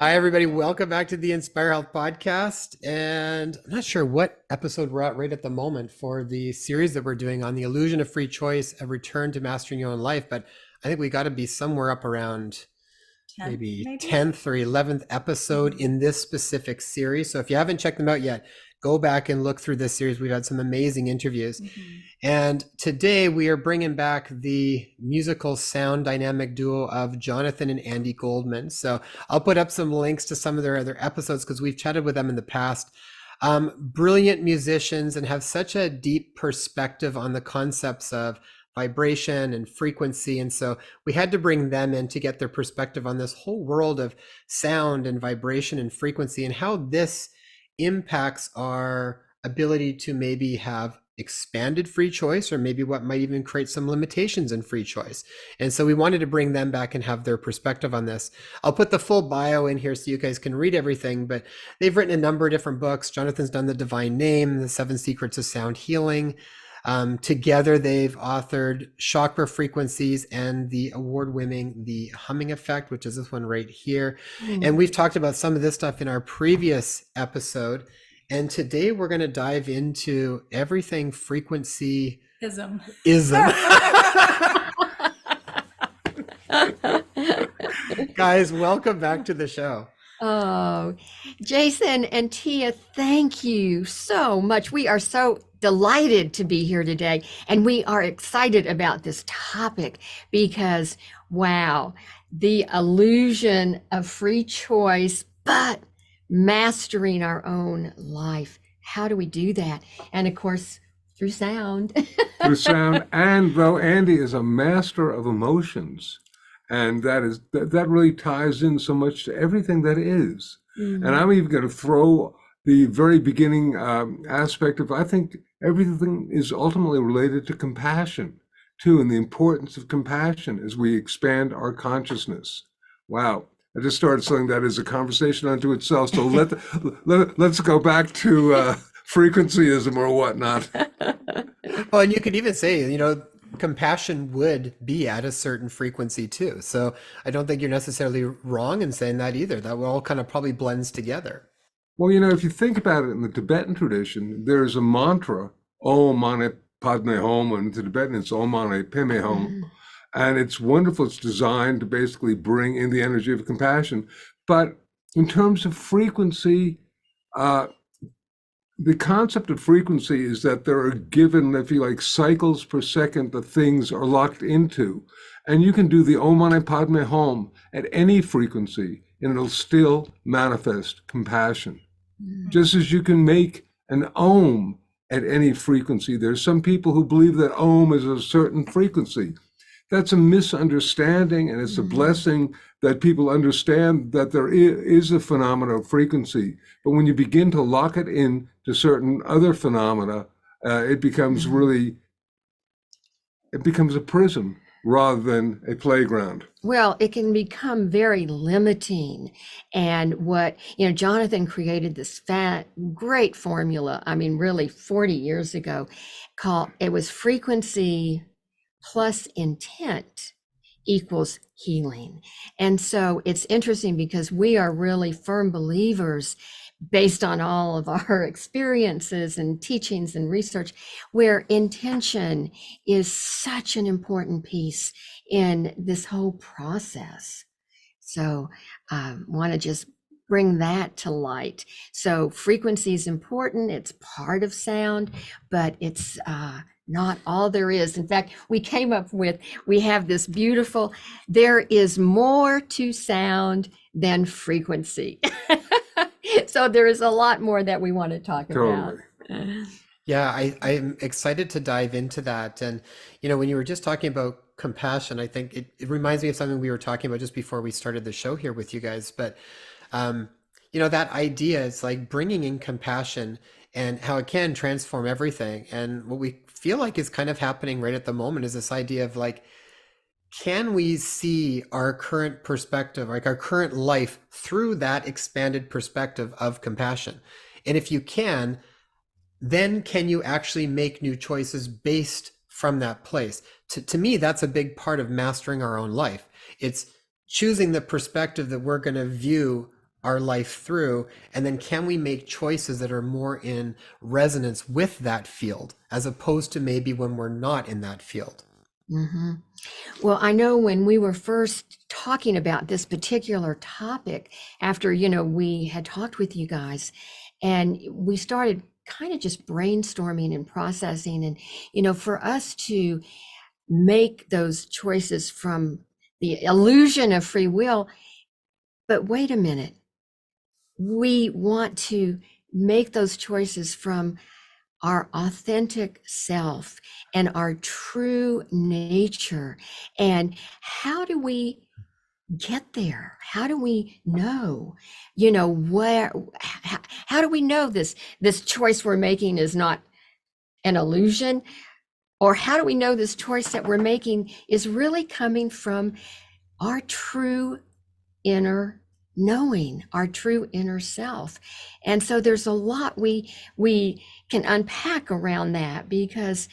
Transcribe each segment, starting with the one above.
Hi, everybody. Welcome back to the Inspire Health podcast. And I'm not sure what episode we're at right at the moment for the series that we're doing on the illusion of free choice, a return to mastering your own life. But I think we got to be somewhere up around 10th, maybe maybe? 10th or 11th episode Mhm. in this specific series. So if you haven't checked them out yet, go back and look through this series. We've had some amazing interviews. Mhm. And today we are bringing back the musical sound dynamic duo of Jonathan and Andi Goldman. So I'll put up some links to some of their other episodes because we've chatted with them in the past. Brilliant musicians and have such a deep perspective on the concepts of vibration and frequency. And so we had to bring them in to get their perspective on this whole world of sound and vibration and frequency and how this impacts our ability to maybe have expanded free choice, or maybe what might even create some limitations in free choice. And so we wanted to bring them back and have their perspective on this. I'll put the full bio in here so you guys can read everything, but they've written a number of different books. Jonathan's done The Divine Name, The Seven Secrets of Sound Healing. Together, they've authored Chakra Frequencies and the award-winning The Humming Effect, which is this one right here. And we've talked about some of this stuff in our previous episode. And today we're going to dive into everything frequency Ism. ism. Guys, welcome back to the show. Oh, Jason and Tia, thank you so much. We are so delighted to be here today, and we are excited about this topic because, wow, the illusion of free choice, but mastering our own life. How do we do that? And of course, through sound. Through sound, and though Andi is a master of emotions, and that really ties in so much to everything that is. And I'm even going to throw the very beginning aspect of, I think everything is ultimately related to compassion too, and the importance of compassion as we expand our consciousness. Wow. I just started saying that as a conversation unto itself. So let's go back to frequencyism or whatnot. Well, and you could even say, compassion would be at a certain frequency too. So I don't think you're necessarily wrong in saying that either. That all kind of probably blends together. Well, if you think about it in the Tibetan tradition, there's a mantra, Om Mani Padme Hum, and to Tibetan it's Om Mani Padme Hum. And it's wonderful. It's designed to basically bring in the energy of compassion. But in terms of frequency, the concept of frequency is that there are given, if you like, cycles per second that things are locked into. And you can do the Om Mani Padme Hum at any frequency, and it'll still manifest compassion. Just as you can make an Om at any frequency. There's some people who believe that Om is a certain frequency. That's a misunderstanding, and it's a blessing that people understand that there is a phenomena of frequency. But when you begin to lock it in to certain other phenomena, it becomes it becomes a prism rather than a playground. Well, it can become very limiting. And Jonathan created this great formula. I mean, really 40 years ago, it was frequency plus intent equals healing. And so it's interesting because we are really firm believers based on all of our experiences and teachings and research, where intention is such an important piece in this whole process. So want to just bring that to light. So frequency is important. It's part of sound, but it's not all there is. In fact, we have this beautiful, there is more to sound than frequency. So there is a lot more that we want to talk about. Yeah, I'm excited to dive into that. And, when you were just talking about compassion, I think it reminds me of something we were talking about just before we started the show here with you guys. But, that idea is like bringing in compassion and how it can transform everything. And what we feel like is kind of happening right at the moment is this idea of like, can we see our current perspective, like our current life through that expanded perspective of compassion? And if you can, then can you actually make new choices based from that place? To me, that's a big part of mastering our own life. It's choosing the perspective that we're going to view our life through, and then can we make choices that are more in resonance with that field as opposed to maybe when we're not in that field. hmm Well, I know when we were first talking about this particular topic, after, we had talked with you guys, and we started kind of just brainstorming and processing, and, for us to make those choices from the illusion of free will. But wait a minute, we want to make those choices from our authentic self and our true nature. And how do we get there? How do we know, where, how do we know this choice we're making is not an illusion? Or how do we know this choice that we're making is really coming from our true inner knowing, our true inner self? And so there's a lot we can unpack around that, because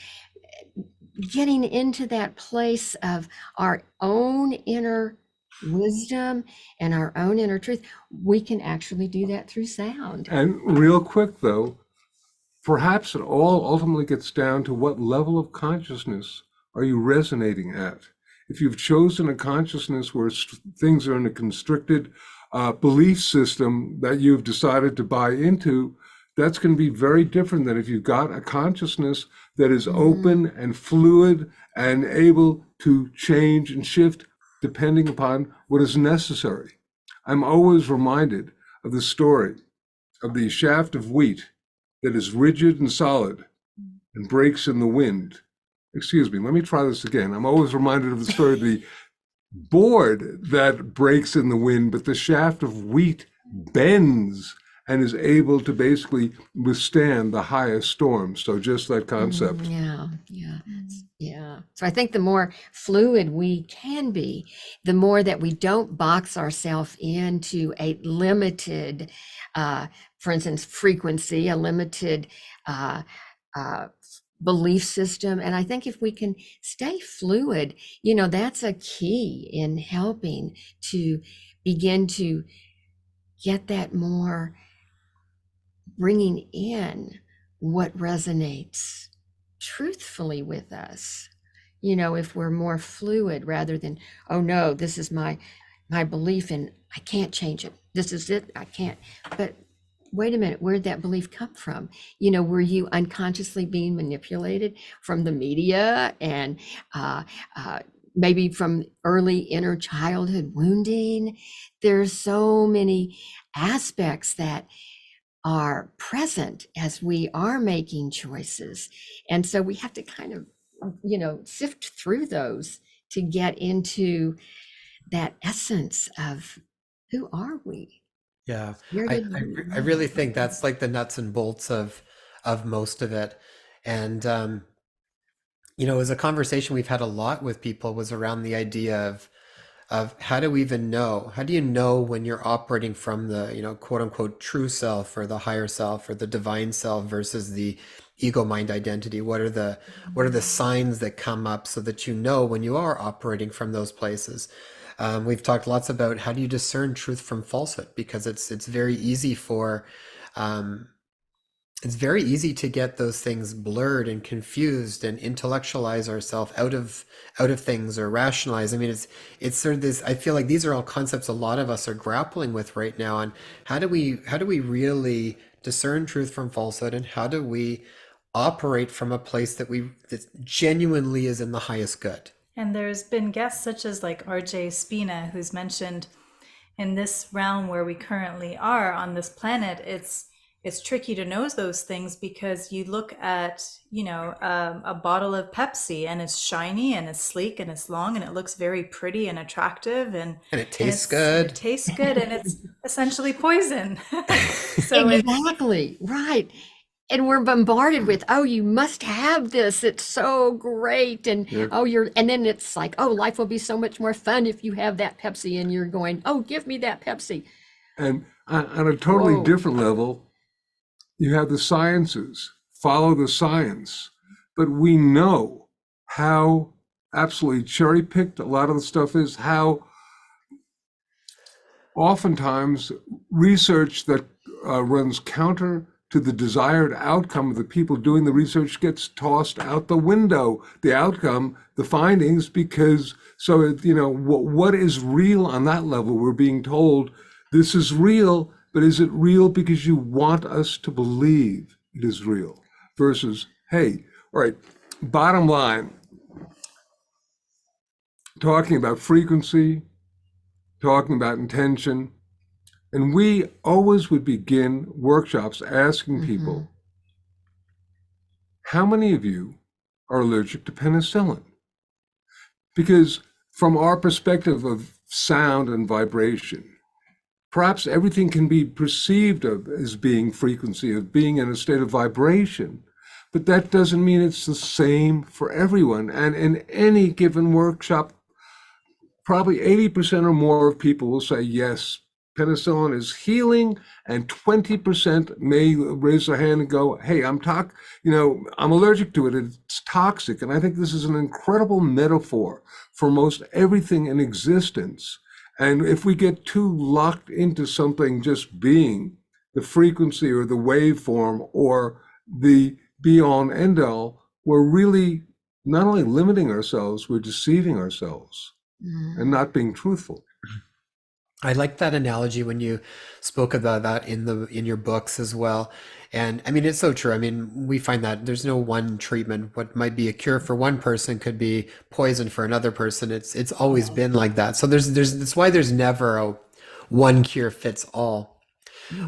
getting into that place of our own inner wisdom and our own inner truth, we can actually do that through sound. And real quick though, perhaps it all ultimately gets down to what level of consciousness are you resonating at? If you've chosen a consciousness where things are in a constricted belief system that you've decided to buy into, that's going to be very different than if you've got a consciousness that is open and fluid and able to change and shift depending upon what is necessary. I'm always reminded of the story of the shaft of wheat that is rigid and solid and breaks in the wind. Excuse me, let me try this again. I'm always reminded of the story of the board that breaks in the wind, but the shaft of wheat bends and is able to basically withstand the highest storm. So just that concept. Yeah. So I think the more fluid we can be, the more that we don't box ourselves into a limited, for instance, frequency, a limited belief system. And I think if we can stay fluid, that's a key in helping to begin to get that more, bringing in what resonates truthfully with us. If we're more fluid rather than, oh no, this is my belief and I can't change it. This is it. I can't. But wait a minute, where'd that belief come from? Were you unconsciously being manipulated from the media and maybe from early inner childhood wounding? There's so many aspects that are present as we are making choices. And so we have to kind of, sift through those to get into that essence of who are we? Yeah, Where I, did I, we I really think that's like the nuts and bolts of most of it. And it was a conversation we've had a lot with people was around the idea of how do we even know? How do you know when you're operating from the, quote unquote, true self or the higher self or the divine self versus the ego mind identity? What are the signs that come up so that you know when you are operating from those places? We've talked lots about how do you discern truth from falsehood, because it's very easy for um, it's very easy to get those things blurred and confused and intellectualize ourselves out of things or rationalize. I mean, it's sort of this. I feel like these are all concepts a lot of us are grappling with right now. On how do we really discern truth from falsehood, and how do we operate from a place that genuinely is in the highest good? And there's been guests such as like RJ Spina, who's mentioned in this realm where we currently are on this planet, it's tricky to know those things because you look at, a bottle of Pepsi and it's shiny and it's sleek and it's long and it looks very pretty and attractive And it tastes good. it tastes good and it's essentially poison. So exactly right. And we're bombarded with, oh, you must have this, it's so great. And and then it's like, oh, life will be so much more fun if you have that Pepsi. And you're going, oh, give me that Pepsi. And on a totally Whoa. different level, you have the sciences, follow the science. But we know how absolutely cherry-picked a lot of the stuff is, how oftentimes research that runs counter to the desired outcome of the people doing the research gets tossed out the window, the outcome, the findings, because what is real on that level? We're being told this is real, but is it real because you want us to believe it is real? Versus, hey, all right, bottom line, talking about frequency, talking about intention, and we always would begin workshops asking people, how many of you are allergic to penicillin? Because from our perspective of sound and vibration, perhaps everything can be perceived of as being frequency, of being in a state of vibration, but that doesn't mean it's the same for everyone. And in any given workshop, probably 80% or more of people will say, yes, penicillin is healing, and 20% may raise their hand and go, hey, I'm allergic to it, it's toxic. And I think this is an incredible metaphor for most everything in existence. And if we get too locked into something just being the frequency or the waveform or the be-all and end-all, we're really not only limiting ourselves, we're deceiving ourselves and not being truthful. I like that analogy when you spoke about that in your books as well. And I mean, it's so true. I mean, we find that there's no one treatment. What might be a cure for one person could be poison for another person. It's always been like that. So that's why there's never a one cure fits all.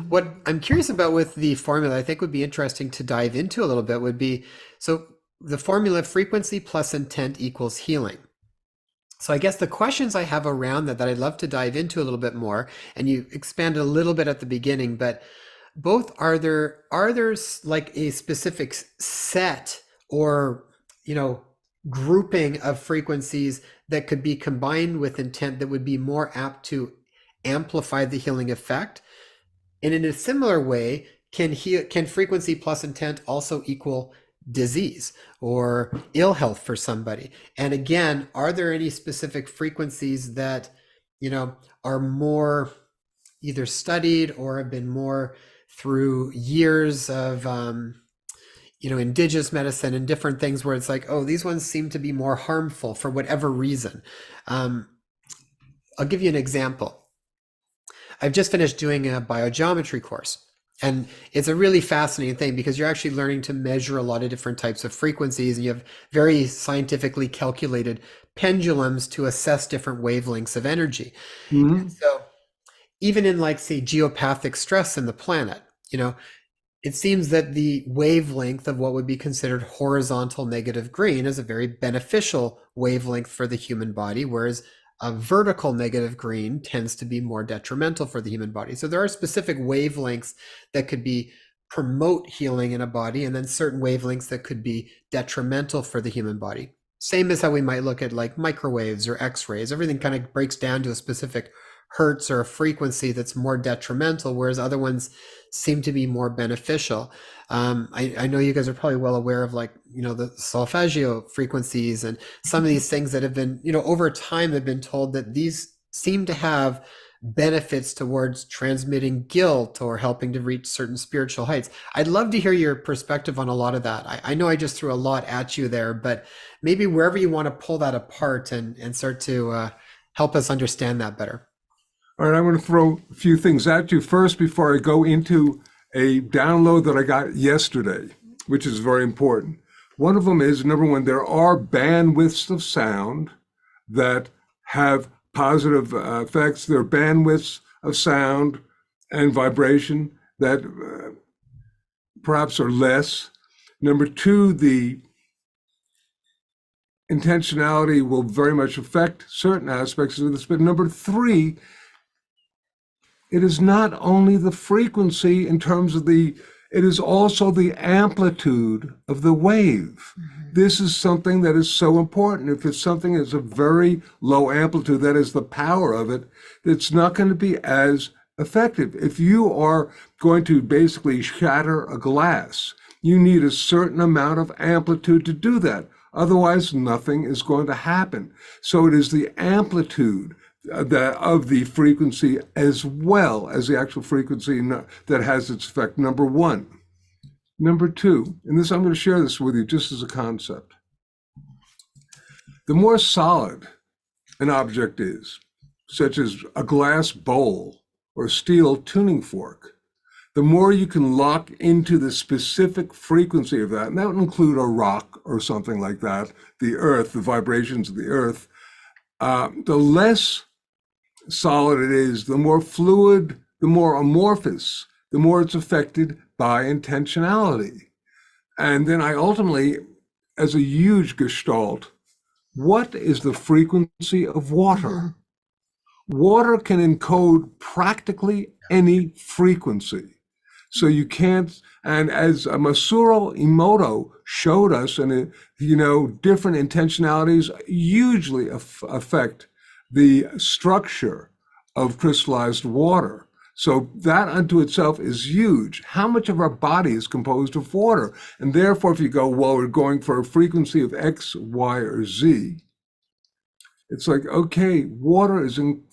What I'm curious about with the formula, I think would be interesting to dive into a little bit would be, so the formula frequency plus intent equals healing. So I guess the questions I have around that I'd love to dive into a little bit more, and you expanded a little bit at the beginning, but both are there like a specific set or, grouping of frequencies that could be combined with intent that would be more apt to amplify the healing effect? And in a similar way, can frequency plus intent also equal disease or ill health for somebody? And again, are there any specific frequencies that, are more either studied or have been more through years of, indigenous medicine and different things where it's like, oh, these ones seem to be more harmful for whatever reason? I'll give you an example. I've just finished doing a biogeometry course. And it's a really fascinating thing because you're actually learning to measure a lot of different types of frequencies, and you have very scientifically calculated pendulums to assess different wavelengths of energy. Mm-hmm. And so even in, like, say, geopathic stress in the planet, it seems that the wavelength of what would be considered horizontal negative green is a very beneficial wavelength for the human body, whereas a vertical negative green tends to be more detrimental for the human body. So there are specific wavelengths that could promote healing in a body, and then certain wavelengths that could be detrimental for the human body. Same as how we might look at like microwaves or X-rays. Everything kind of breaks down to a specific hertz or a frequency that's more detrimental, whereas other ones seem to be more beneficial. I know you guys are probably well aware of, like, the Solfeggio frequencies and some of these things that have been, over time have been told that these seem to have benefits towards transmitting guilt or helping to reach certain spiritual heights. I'd love to hear your perspective on a lot of that. I know I just threw a lot at you there, but maybe wherever you want to pull that apart and start to help us understand that better. All right, I'm going to throw a few things at you first before I go into a download that I got yesterday, which is very important. One of them is, number one, there are bandwidths of sound that have positive effects. There are bandwidths of sound and vibration that perhaps are less. Number two, the intentionality will very much affect certain aspects of this. But number three, it is not only the frequency in terms of it is also the amplitude of the wave. Mm-hmm. This is something that is so important. If it's something that's a very low amplitude, that is the power of it, it's not going to be as effective. If you are going to basically shatter a glass, you need a certain amount of amplitude to do that. Otherwise, nothing is going to happen. So it is the amplitude of the frequency as well as the actual frequency that has its effect, number one. Number two, and this I'm going to share this with you just as a concept. The more solid an object is, such as a glass bowl or a steel tuning fork, the more you can lock into the specific frequency of that, and that would include a rock or something like that, the earth, the vibrations of the earth. The less solid it is, the more fluid, the more amorphous, the more it's affected by intentionality. And then I ultimately, as a huge gestalt, what is the frequency of water? Water can encode practically any frequency. So you can't, and as Masuro Emoto showed us, and different intentionalities hugely affect the structure of crystallized water. So that unto itself is huge. How much of our body is composed of water? And therefore, if you go, well, we're going for a frequency of X, Y, or Z, it's like, okay, water is and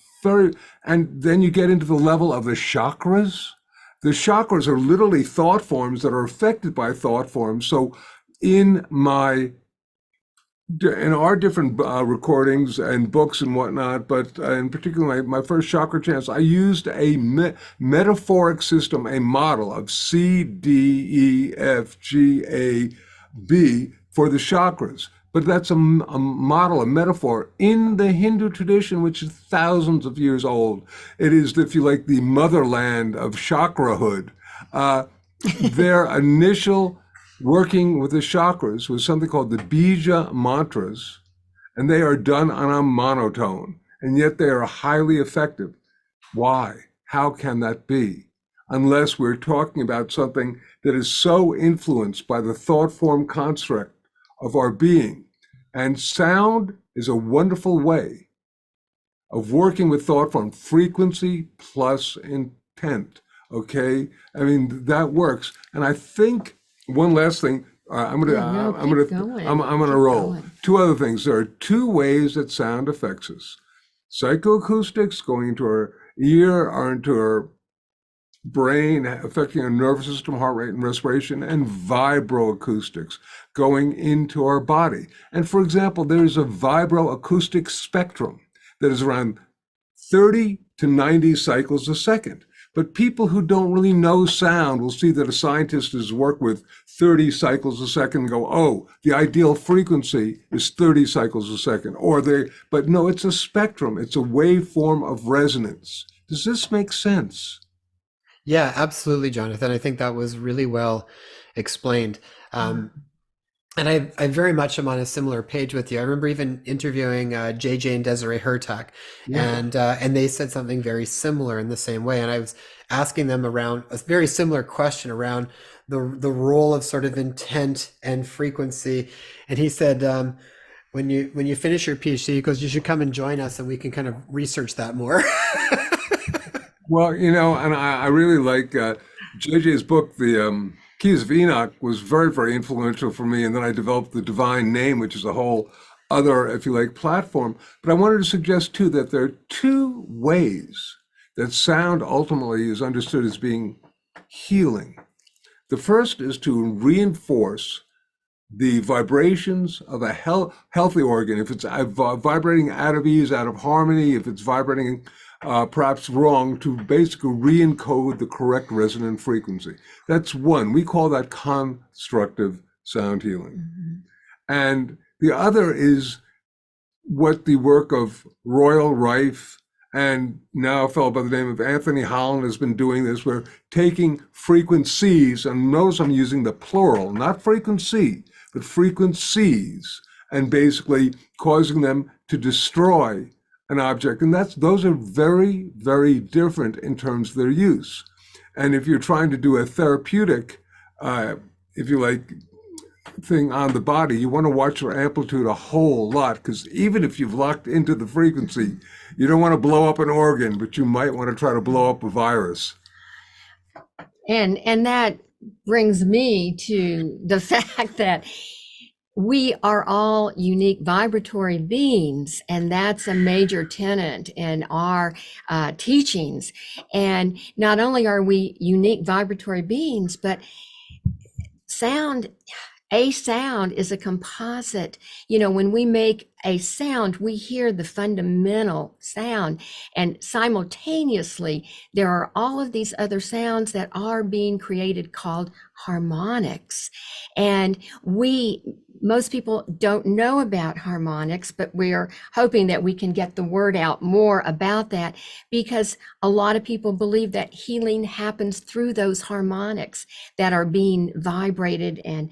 then you get into the level of the chakras. The chakras are literally thought forms that are affected by thought forms. So in our different recordings and books and whatnot, but in particular my first chakra chants, I used a metaphoric system, a model of C, D, E, F, G, A, B for the chakras. But that's a model, a metaphor in the Hindu tradition, which is thousands of years old. It is, if you like, the motherland of chakrahood. Their initial working with the chakras was something called the bija mantras, and they are done on a monotone, and yet they are highly effective. Why? How can that be? Unless we're talking about something that is so influenced by the thought form construct of our being. And sound is a wonderful way of working with thought form, frequency plus intent. Okay, I mean that works. And I think one last thing. I'm gonna roll. Two other things. There are two ways that sound affects us: psychoacoustics going into our ear or into our brain, affecting our nervous system, heart rate, and respiration, and vibroacoustics going into our body. And for example, there's a vibroacoustic spectrum that is around 30 to 90 cycles a second. But people who don't really know sound will see that a scientist has worked with 30 cycles a second and go, oh, the ideal frequency is 30 cycles a second. But no, it's a spectrum. It's a waveform of resonance. Does this make sense? Yeah, absolutely, Jonathan. I think that was really well explained. And I very much am on a similar page with you. I remember even interviewing JJ and Desiree Hertz, and they said something very similar in the same way. And I was asking them around a very similar question around the role of sort of intent and frequency. And he said, when you finish your PhD, he goes, you should come and join us, and we can kind of research that more. Well, and I really like JJ's book, The Keys of Enoch, was very, very influential for me. And then I developed the Divine Name, which is a whole other, if you like, platform. But I wanted to suggest, too, that there are two ways that sound ultimately is understood as being healing. The first is to reinforce the vibrations of a healthy organ. If it's vibrating out of ease, out of harmony, if it's vibrating perhaps wrong, to basically re-encode the correct resonant frequency. That's one. We call that constructive sound healing. And the other is what the work of Royal Rife and now a fellow by the name of Anthony Holland has been doing this. We're taking frequencies, and notice I'm using the plural, not frequency, but frequencies, and basically causing them to destroy an object. And those are very, very different in terms of their use. And if you're trying to do a therapeutic, if you like, thing on the body, you want to watch your amplitude a whole lot, because even if you've locked into the frequency, you don't want to blow up an organ, but you might want to try to blow up a virus. And that brings me to the fact that we are all unique vibratory beings, and that's a major tenet in our teachings. And not only are we unique vibratory beings, but sound a sound is a composite. You know, when we make a sound, we hear the fundamental sound, and simultaneously, there are all of these other sounds that are being created called harmonics. And most people don't know about harmonics, but we're hoping that we can get the word out more about that, because a lot of people believe that healing happens through those harmonics that are being vibrated and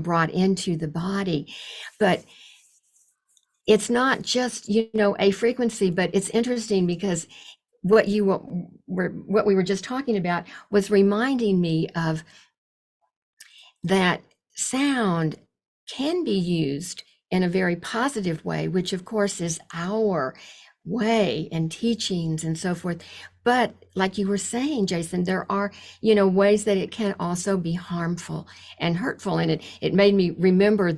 brought into the body. But it's not just a frequency, but it's interesting because what we were just talking about was reminding me of that sound can be used in a very positive way, which of course is our way and teachings and so forth. But like you were saying, Jason, there are, ways that it can also be harmful and hurtful. And it made me remember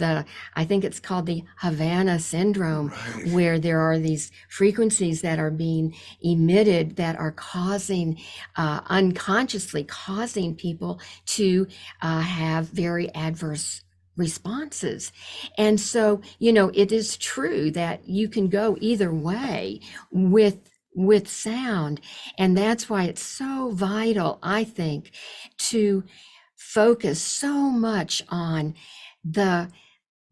I think it's called the Havana syndrome, Right. where there are these frequencies that are being emitted that are causing, unconsciously causing people to have very adverse responses. And so, it is true that you can go either way with sound. And that's why it's so vital, I think, to focus so much on the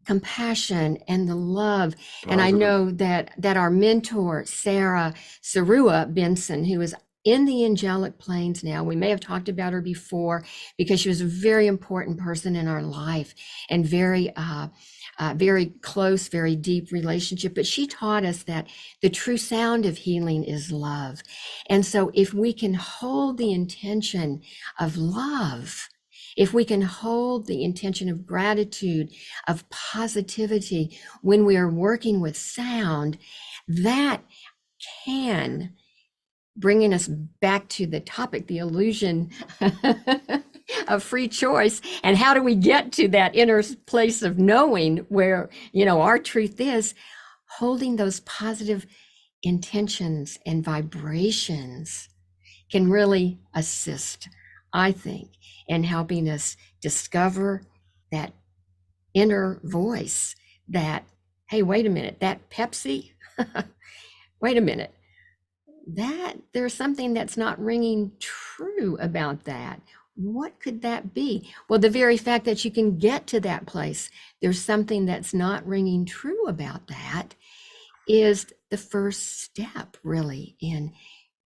compassion and the love. And I Positive. know that our mentor, Sarah Sarua Benson, who is in the angelic planes now, we may have talked about her before because she was a very important person in our life and very close, very deep relationship. But she taught us that the true sound of healing is love. And so if we can hold the intention of love, if we can hold the intention of gratitude, of positivity, when we are working with sound, that can, bringing us back to the topic, the illusion of free choice, and how do we get to that inner place of knowing where, our truth is, holding those positive intentions and vibrations can really assist, I think, in helping us discover that inner voice that, hey, wait a minute, that Pepsi, wait a minute, that there's something that's not ringing true about that. What could that be? Well, the very fact that you can get to that place, there's something that's not ringing true about that, is the first step really in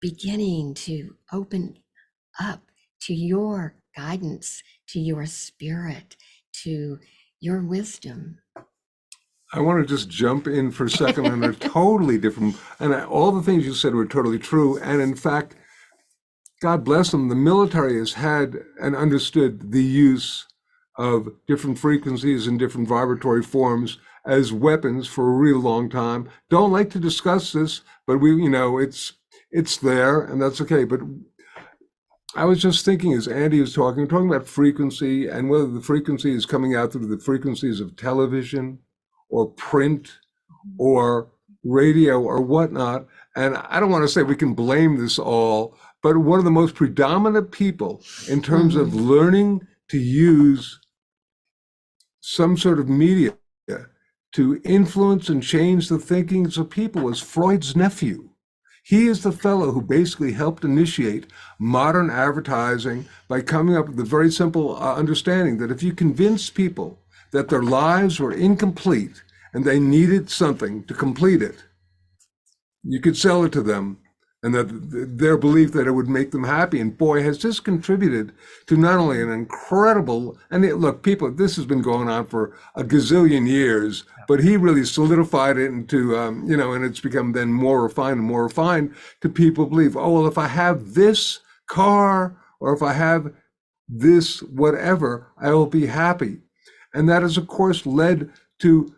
beginning to open up to your guidance, to your spirit, to your wisdom. I want to just jump in for a second on a totally different, and all the things you said were totally true. And in fact, God bless them, the military has had and understood the use of different frequencies and different vibratory forms as weapons for a real long time. Don't like to discuss this, but it's there, and that's okay. But I was just thinking as Andy was talking, we're talking about frequency and whether the frequency is coming out through the frequencies of television or print or radio or whatnot. And I don't want to say we can blame this all, but one of the most predominant people in terms of learning to use some sort of media to influence and change the thinkings of people was Freud's nephew. He is the fellow who basically helped initiate modern advertising by coming up with the very simple understanding that if you convince people that their lives were incomplete and they needed something to complete it, you could sell it to them, and that their belief that it would make them happy. And boy, has this contributed to not only an incredible, and look, people, this has been going on for a gazillion years, but he really solidified it into, and it's become then more refined to people believe, oh, well, if I have this car or if I have this whatever, I will be happy. And that has, of course, led to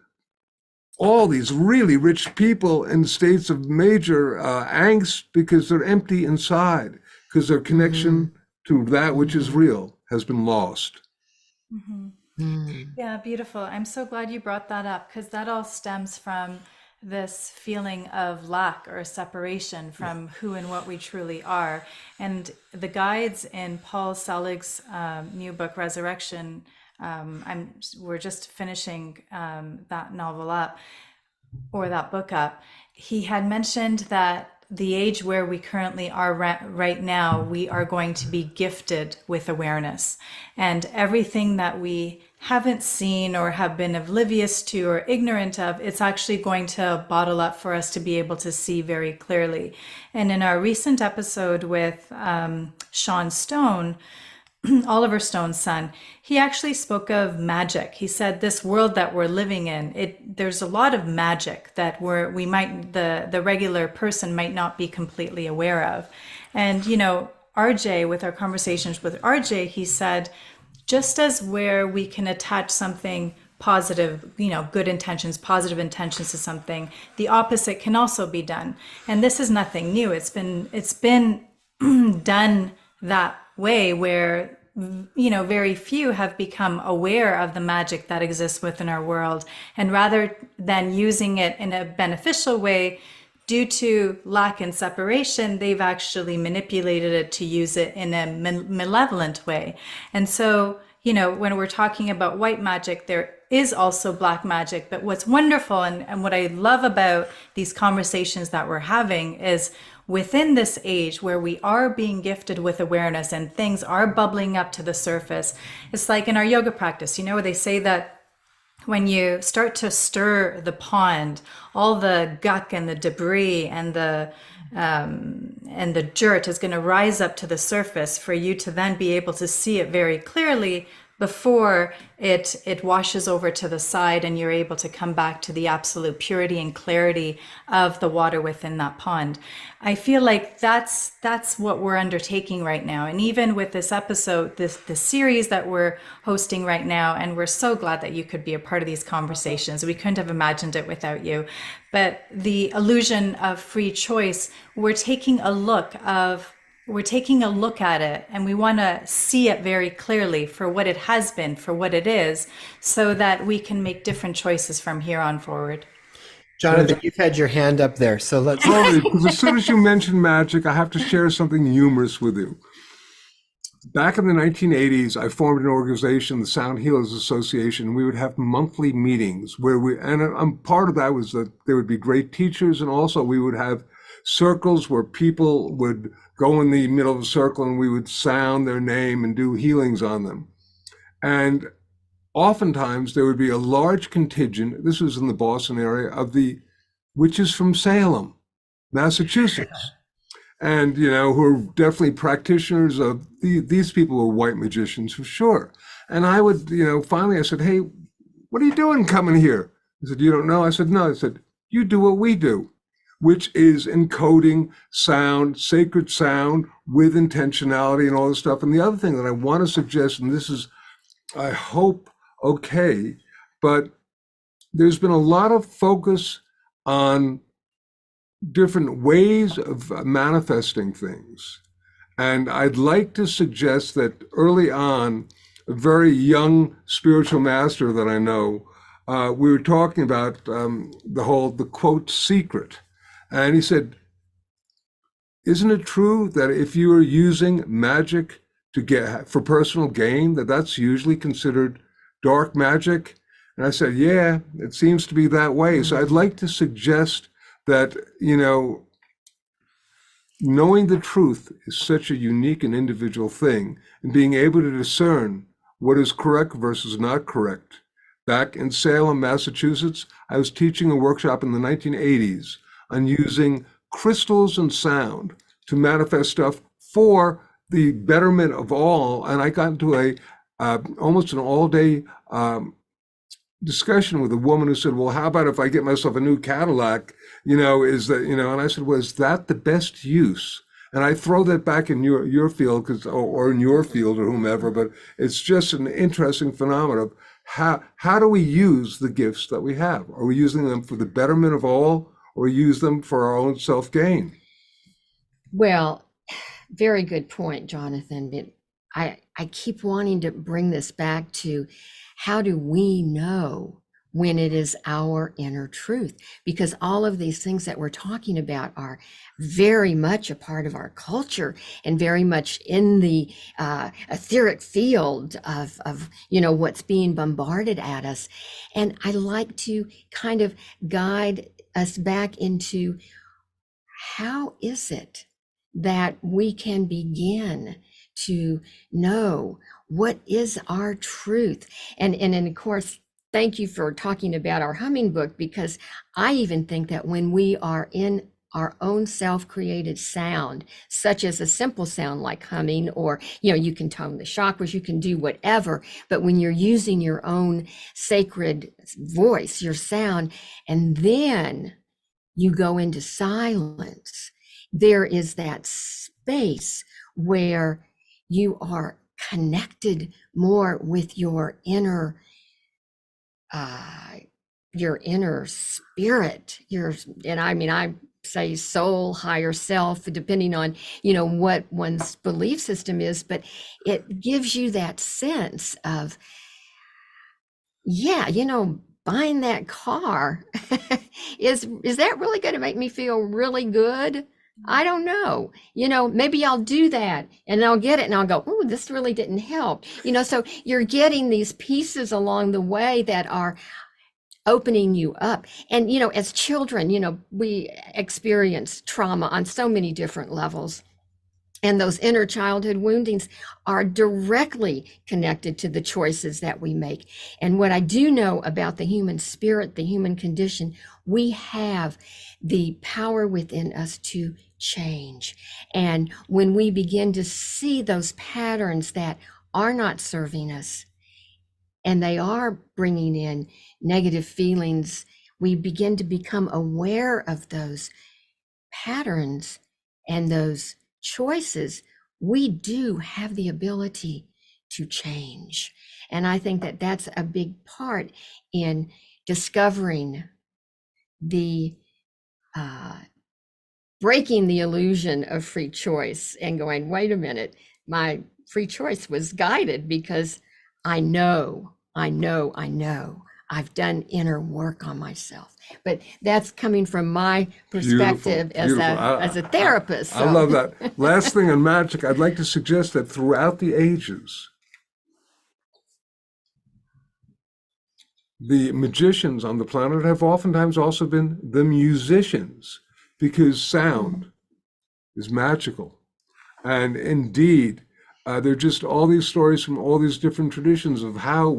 all these really rich people in states of major angst because they're empty inside, because their connection to that which is real has been lost. Mm-hmm. Mm. Yeah, beautiful. I'm so glad you brought that up because that all stems from this feeling of lack or separation from who and what we truly are. And the guides in Paul Selig's new book, Resurrection, we're just finishing that novel up or that book up. He had mentioned that the age where we currently are right now, we are going to be gifted with awareness. And everything that we haven't seen or have been oblivious to or ignorant of, it's actually going to bottle up for us to be able to see very clearly. And in our recent episode with Sean Stone, Oliver Stone's son, he actually spoke of magic. He said this world that we're living in, there's a lot of magic that the regular person might not be completely aware of. And RJ, with our conversations with RJ, he said, just as where we can attach something positive, good intentions, positive intentions to something, the opposite can also be done. And this is nothing new. It's been done that way where very few have become aware of the magic that exists within our world, and rather than using it in a beneficial way due to lack and separation, they've actually manipulated it to use it in a malevolent way. And so when we're talking about white magic, there is also black magic. But what's wonderful and what I love about these conversations that we're having is within this age where we are being gifted with awareness and things are bubbling up to the surface. It's like in our yoga practice, where they say that when you start to stir the pond, all the gunk and the debris and the dirt is going to rise up to the surface for you to then be able to see it very clearly before it washes over to the side and you're able to come back to the absolute purity and clarity of the water within that pond. I feel like that's what we're undertaking right now. And even with this episode, the series that we're hosting right now, and we're so glad that you could be a part of these conversations. We couldn't have imagined it without you. But the illusion of free choice, we're taking a look at it, and we want to see it very clearly for what it has been, for what it is, so that we can make different choices from here on forward. Jonathan, you've had your hand up there, so let's. Totally, because as soon as you mention magic, I have to share something humorous with you. Back in the 1980s, I formed an organization, the Sound Healers Association. We would have monthly meetings and part of that was that there would be great teachers, and also we would have circles where people would go in the middle of a circle and we would sound their name and do healings on them. And oftentimes there would be a large contingent, this was in the Boston area, of the witches from Salem, Massachusetts. And, who are definitely practitioners of these people were white magicians for sure. And I would, finally I said, hey, what are you doing coming here? He said, you don't know? I said, no. I said, you do what we do, which is encoding sound, sacred sound with intentionality and all this stuff. And the other thing that I want to suggest, and this is, I hope, okay, but there's been a lot of focus on different ways of manifesting things. And I'd like to suggest that early on, a very young spiritual master that I know, we were talking about the quote secret. And he said, isn't it true that if you are using magic for personal gain, that's usually considered dark magic? And I said, yeah, it seems to be that way. So I'd like to suggest that, knowing the truth is such a unique and individual thing, and being able to discern what is correct versus not correct. Back in Salem, Massachusetts, I was teaching a workshop in the 1980s on using crystals and sound to manifest stuff for the betterment of all. And I got into almost an all-day discussion with a woman who said, well, how about if I get myself a new Cadillac, and I said, well, is that the best use? And I throw that back in your field, or in your field or whomever, but it's just an interesting phenomenon of how do we use the gifts that we have? Are we using them for the betterment of all, or use them for our own self-gain? Well, very good point, Jonathan. But I keep wanting to bring this back to how do we know when it is our inner truth? Because all of these things that we're talking about are very much a part of our culture and very much in the etheric field of what's being bombarded at us. And I like to kind of guide us back into how is it that we can begin to know what is our truth? And of course, thank you for talking about our humming book, because I even think that when we are in our own self-created sound, such as a simple sound like humming, or you can tone the chakras, you can do whatever, but when you're using your own sacred voice, your sound, and then you go into silence, there is that space where you are connected more with your inner spirit, and I say soul, higher self, depending on what one's belief system is, but it gives you that sense of, buying that car is that really going to make me feel really good? I don't know. Maybe I'll do that and I'll get it and I'll go, oh, this really didn't help. So you're getting these pieces along the way that are opening you up. And as children, we experience trauma on so many different levels. And those inner childhood woundings are directly connected to the choices that we make. And what I do know about the human spirit, the human condition, we have the power within us to change. And when we begin to see those patterns that are not serving us, and they are bringing in negative feelings, we begin to become aware of those patterns and those choices. We do have the ability to change. And I think that that's a big part in discovering the breaking the illusion of free choice and going, wait a minute, my free choice was guided because I know I've done inner work on myself. But that's coming from my perspective as a therapist. I love that. Last thing on magic, I'd like to suggest that throughout the ages, the magicians on the planet have oftentimes also been the musicians, because sound is magical. And indeed, there are just all these stories from all these different traditions of how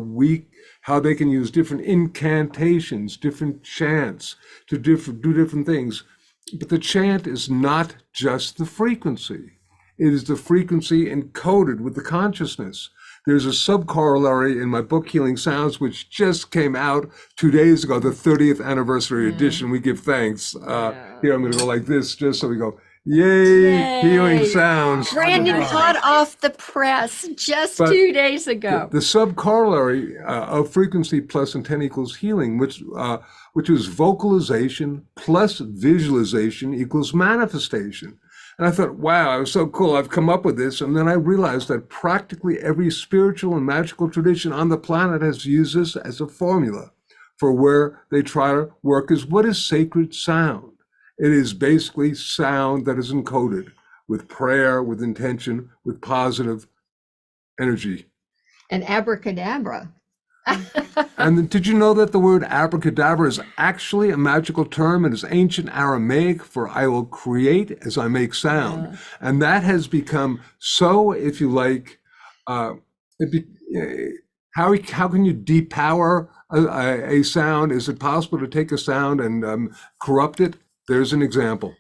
they can use different incantations, different chants to do different things. But the chant is not just the frequency. It is the frequency encoded with the consciousness. There's a subcorollary in my book, Healing Sounds, which just came out 2 days ago, the 30th anniversary edition. We give thanks. Here, I'm going to go like this, just so we go, Yay. Healing Sounds. Brandon hot off the press just 2 days ago. The subcorollary of frequency plus intent equals healing, which is vocalization plus visualization equals manifestation. And I thought, wow, it was so cool. I've come up with this. And then I realized that practically every spiritual and magical tradition on the planet has used this as a formula for where they try to work is what is sacred sound. It is basically sound that is encoded with prayer, with intention, with positive energy. And abracadabra. And did you know that the word abracadabra is actually a magical term? It is ancient Aramaic for I will create as I make sound. Yeah. And that has become so, if you like, how can you depower a sound? Is it possible to take a sound and corrupt it? There's an example.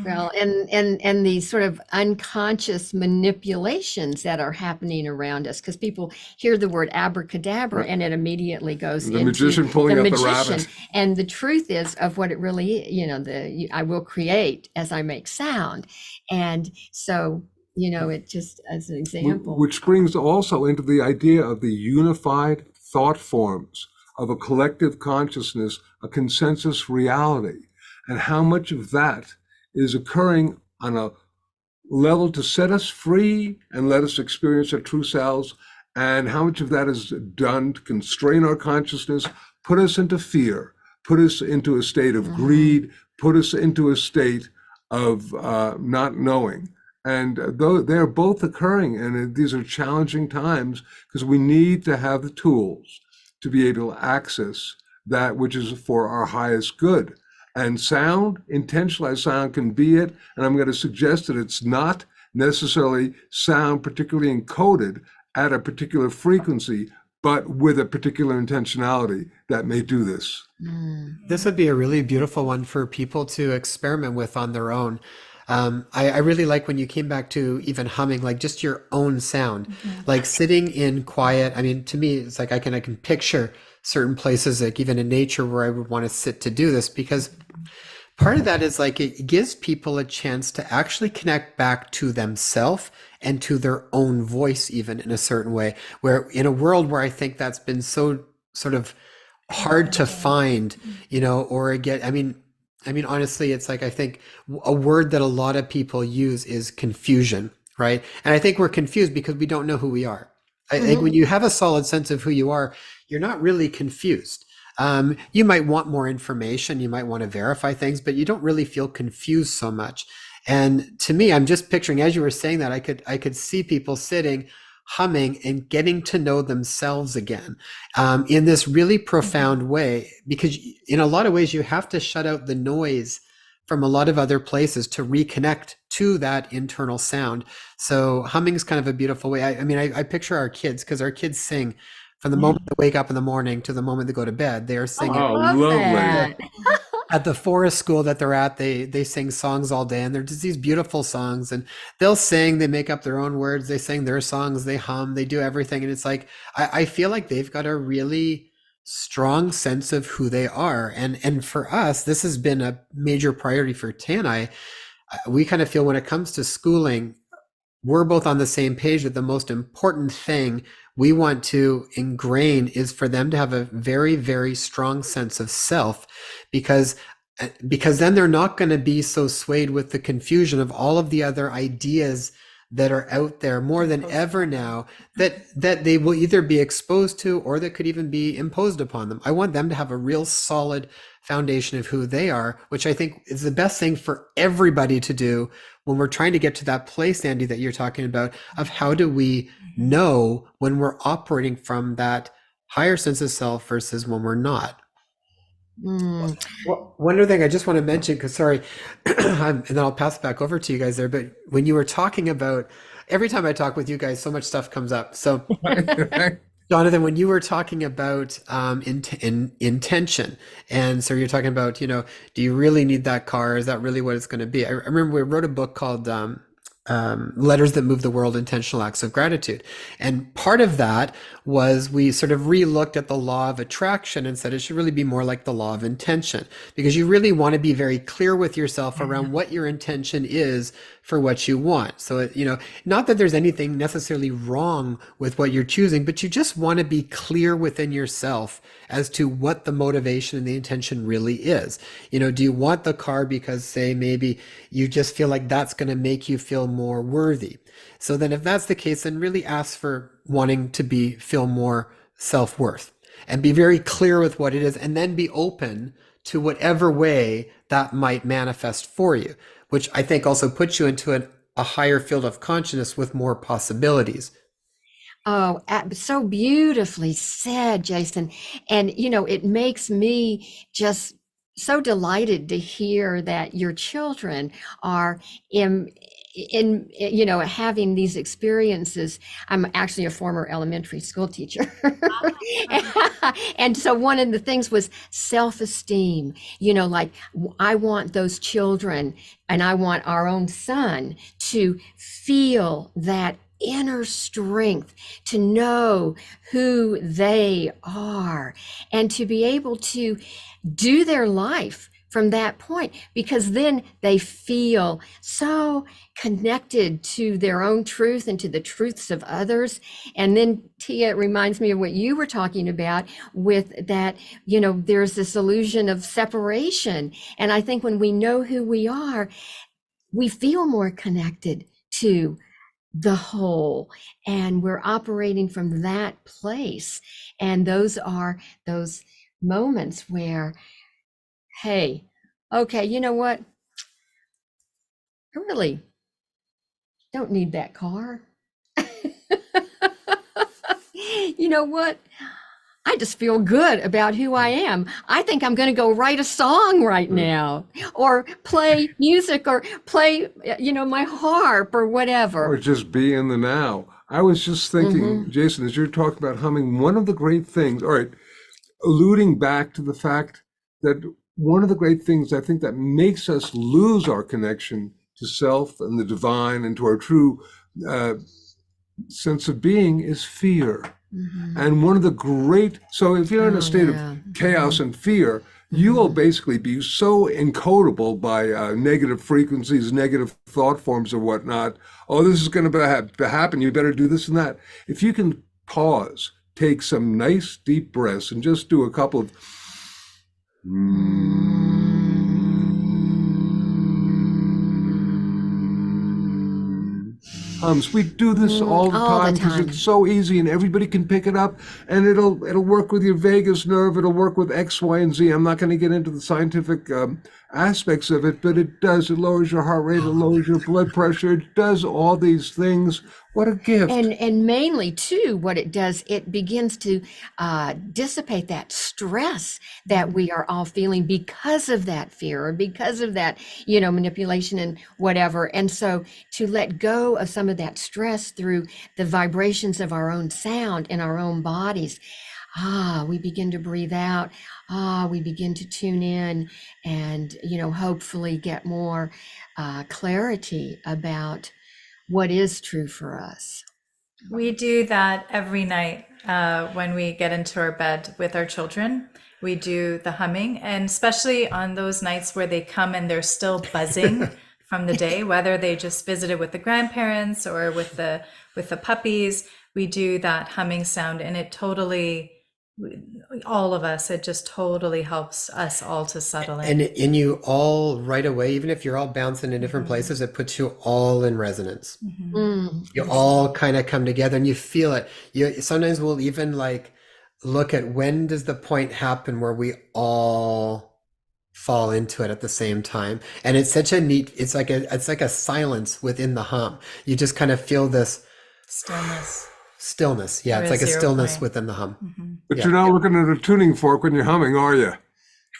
Well, and these sort of unconscious manipulations that are happening around us, because people hear the word abracadabra right. And it immediately goes into the magician pulling up the rabbit. And the truth is of what it really is, I will create as I make sound. And so, it just as an example. Which brings also into the idea of the unified thought forms of a collective consciousness, a consensus reality, and how much of that is occurring on a level to set us free and let us experience our true selves, and how much of that is done to constrain our consciousness, put us into fear, put us into a state of greed, put us into a state of not knowing. And though they're both occurring, and these are challenging times, because we need to have the tools to be able to access that which is for our highest good. And sound, intentionalized sound can be it. And I'm going to suggest that it's not necessarily sound particularly encoded at a particular frequency, but with a particular intentionality that may do this. This would be a really beautiful one for people to experiment with on their own. I really like when you came back to even humming, like just your own sound, like sitting in quiet. I mean, to me, it's like I can picture certain places, like even in nature, where I would want to sit to do this, because part of that is like it gives people a chance to actually connect back to themselves and to their own voice, even in a certain way, where in a world where I think that's been so sort of hard to find, or again, I mean, honestly, it's like, I think a word that a lot of people use is confusion, right? And I think we're confused because we don't know who we are. I think when you have a solid sense of who you are, you're not really confused. You might want more information, you might want to verify things, but you don't really feel confused so much. And to me, I'm just picturing, as you were saying that, I could see people sitting, humming, and getting to know themselves again, in this really profound way, because in a lot of ways you have to shut out the noise from a lot of other places to reconnect to that internal sound. So humming is kind of a beautiful way. I mean, I picture our kids, because our kids sing from the moment they wake up in the morning to the moment they go to bed. They are singing. Oh, Love lovely. that. At the forest school that they're at, they sing songs all day, and they're just these beautiful songs, and they'll sing, they make up their own words, they sing their songs, they hum, they do everything. And it's like, I feel like they've got a really strong sense of who they are. And for us, this has been a major priority for Tay and I. We kind of feel when it comes to schooling, we're both on the same page that the most important thing we want to ingrain is for them to have a very, very strong sense of self, because then they're not going to be so swayed with the confusion of all of the other ideas that are out there more than ever now, that they will either be exposed to or that could even be imposed upon them. I want them to have a real solid foundation of who they are, which I think is the best thing for everybody to do when we're trying to get to that place, Andy, that you're talking about, of how do we know when we're operating from that higher sense of self versus when we're not. Mm. Well, one other thing I just want to mention, because sorry, and then I'll pass it back over to you guys there. But when you were talking about, every time I talk with you guys, so much stuff comes up. So, Jonathan, when you were talking about intention, and so you're talking about, do you really need that car? Is that really what it's going to be? I remember we wrote a book called Letters That Move the World, Intentional Acts of Gratitude. And part of that was we sort of re-looked at the law of attraction and said it should really be more like the law of intention, because you really want to be very clear with yourself around what your intention is for what you want. So, not that there's anything necessarily wrong with what you're choosing, but you just want to be clear within yourself as to what the motivation and the intention really is. Do you want the car because, say, maybe you just feel like that's going to make you feel more worthy? So then if that's the case, then really ask for wanting to feel more self-worth, and be very clear with what it is, and then be open to whatever way that might manifest for you, which I think also puts you into a higher field of consciousness with more possibilities. Oh, so beautifully said, Jason. And, it makes me just so delighted to hear that your children are having these experiences. I'm actually a former elementary school teacher. And so one of the things was self-esteem, like I want those children, and I want our own son to feel that inner strength, to know who they are, and to be able to do their life from that point, because then they feel so connected to their own truth and to the truths of others. And then, Tia, it reminds me of what you were talking about with that, there's this illusion of separation. And I think when we know who we are, we feel more connected to the whole, and we're operating from that place. And those are those moments where, hey, okay, you know what? I really don't need that car. You know what? I just feel good about who I am. I think I'm going to go write a song right now, or play music, or play, my harp or Or whatever. just be in the now. I was just thinking, Jason, as you're talking about humming, one of the great things, all right, alluding back to the fact that one of the great things I think that makes us lose our connection to self and the divine and to our true sense of being is fear. And one of the great, so if you're in a state of chaos and fear, you will basically be so encodable by negative frequencies, negative thought forms or whatnot. Oh, this is going to happen. You better do this and that. If you can pause, take some nice deep breaths and just do a couple of hums. We do this all the time because it's so easy and everybody can pick it up, and it'll work with your vagus nerve. It'll work with X, Y, and Z. I'm not going to get into the scientific aspects of it, but it does. It lowers your heart rate. It lowers your blood pressure. It does all these things. What a gift. And mainly too, what it does, it begins to dissipate that stress that we are all feeling because of that fear, or because of that, manipulation and whatever. And so to let go of some of that stress through the vibrations of our own sound in our own bodies, we begin to breathe out. We begin to tune in and, hopefully get more clarity about what is true for us. We do that every night when we get into our bed with our children. We do the humming, and especially on those nights where they come and they're still buzzing from the day, whether they just visited with the grandparents or with the puppies, we do that humming sound, and it totally, all of us, it just totally helps us all to settle in. And in you all right away, even if you're all bouncing in different places, it puts you all in resonance. You all kind of come together and you feel it. Sometimes we'll even look at when does the point happen where we all fall into it at the same time. And it's such a neat, it's like a silence within the hum. You just kind of feel this stillness. Yeah, it's like a stillness within the hum. But you're not looking at a tuning fork when you're humming, are you?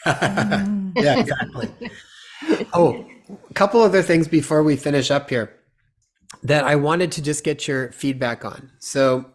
Yeah, exactly. Oh, a couple other things before we finish up here that I wanted to just get your feedback on. So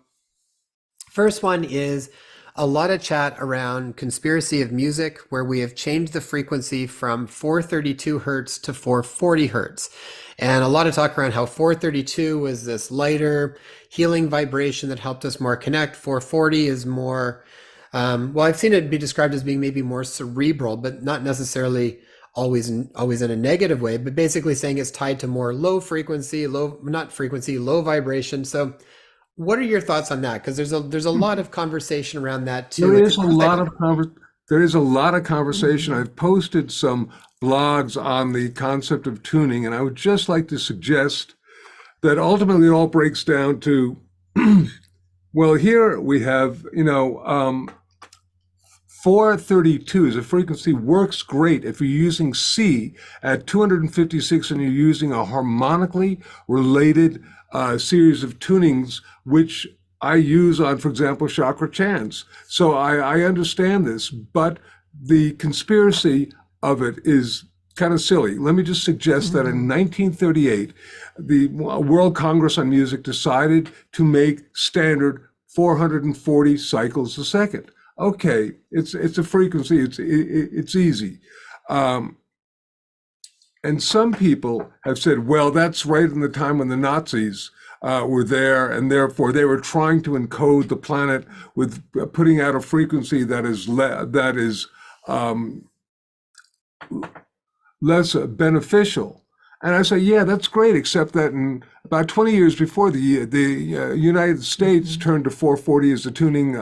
first one is a lot of chat around conspiracy of music, where we have changed the frequency from 432 hertz to 440 hertz. And a lot of talk around how 432 was this lighter healing vibration that helped us more connect. 440 is more, I've seen it be described as being maybe more cerebral, but not necessarily always in a negative way, but basically saying it's tied to more low vibration. So what are your thoughts on that? Because there's a lot of conversation around that too. There is a lot of conversation. I've posted some blogs on the concept of tuning, and I would just like to suggest that ultimately it all breaks down to, well, here we have, 432 as a frequency works great if you're using C at 256 and you're using a harmonically related series of tunings, which I use on, for example, chakra chants. So I understand this, but the conspiracy of it is kind of silly. Let me just suggest that in 1938, the World Congress on Music decided to make standard 440 cycles a second. Okay, it's a frequency, it's easy. And some people have said, well, that's right in the time when the Nazis were there, and therefore they were trying to encode the planet with putting out a frequency that is less beneficial. And I say, yeah, that's great, except that in about 20 years before, the United States turned to 440 as a tuning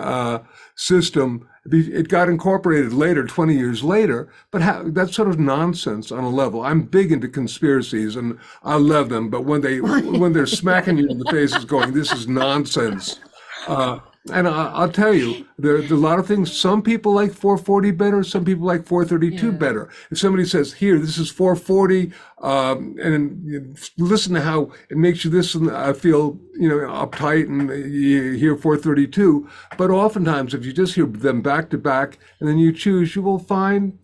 system It got incorporated later, 20 years later, but that's sort of nonsense on a level. I'm big into conspiracies and I love them, but when they're smacking you in the faces going, this is nonsense. And I'll tell you, there's a lot of things. Some people like 440 better. Some people like 432 Yeah. better. If somebody says, here, this is 440, and you listen to how it makes you this, and I feel, uptight, and you hear 432. But oftentimes, if you just hear them back to back, and then you choose, you will find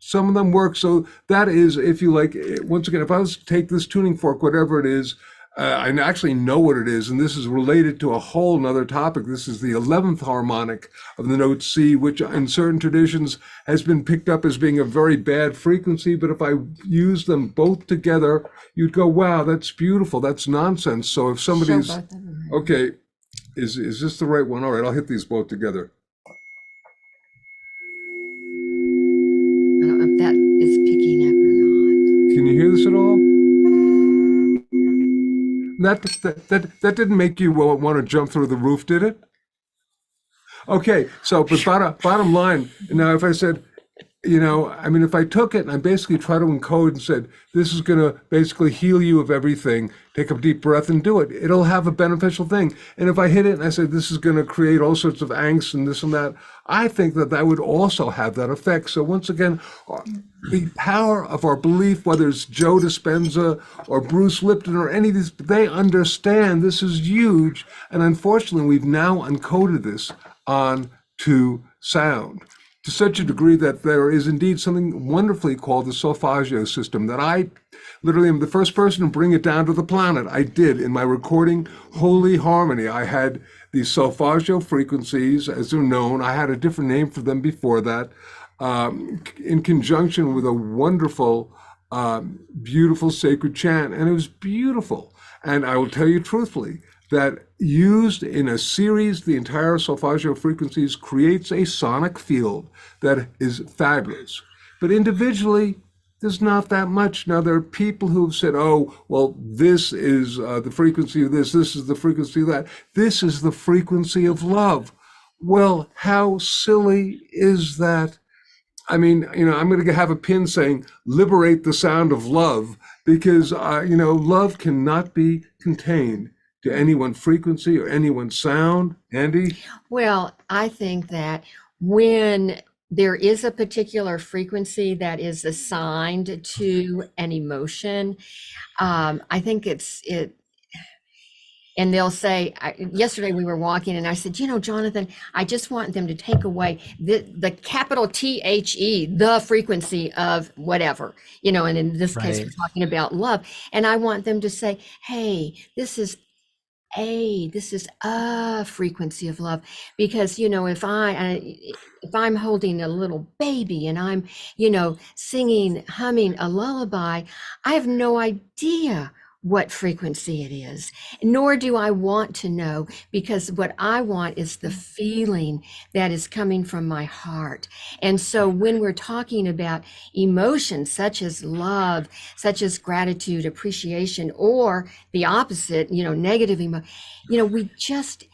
some of them work. So that is, if you like, once again, if I was to take this tuning fork, whatever it is, I actually know what it is, and this is related to a whole nother topic. This is the 11th harmonic of the note C, which in certain traditions has been picked up as being a very bad frequency. But if I use them both together, you'd go, wow, that's beautiful. That's nonsense. So if somebody's, Show both of them. okay, is this the right one? All right, I'll hit these both together. I don't know if that is picking up or not. Can you hear this at all? That didn't make you want to jump through the roof, did it? Okay, so but bottom line, now if I said, if I took it and I basically try to encode and said, this is going to basically heal you of everything, take a deep breath and do it, it'll have a beneficial thing. And if I hit it and I said, this is going to create all sorts of angst and this and that, I think that would also have that effect. So once again, the power of our belief, whether it's Joe Dispenza or Bruce Lipton or any of these, they understand this is huge. And unfortunately, we've now encoded this onto sound to such a degree that there is indeed something wonderfully called the Solfeggio system that I literally am the first person to bring it down to the planet. I did in my recording Holy Harmony. I had these Solfeggio frequencies, as they're known. I had a different name for them before that, in conjunction with a wonderful, beautiful sacred chant. And it was beautiful. And I will tell you truthfully, that used in a series, the entire Solfeggio frequencies creates a sonic field that is fabulous. But individually, there's not that much. Now, there are people who've said, oh, well, this is the frequency of this is the frequency of that. This is the frequency of love. Well, how silly is that? I mean, I'm going to have a pin saying, liberate the sound of love, because, love cannot be contained to any one frequency or any one sound. Andi? Well, I think that when there is a particular frequency that is assigned to an emotion, I think and they'll say, yesterday we were walking and I said, Jonathan, I just want them to take away the capital THE, the frequency of whatever, and in this case, Right. we're talking about love. And I want them to say, hey, this is a frequency of love, because if I'm holding a little baby and I'm humming a lullaby, I have no idea what frequency it is, nor do I want to know, because what I want is the feeling that is coming from my heart. And so when we're talking about emotions such as love, such as gratitude, appreciation, or the opposite, negative emotion, we just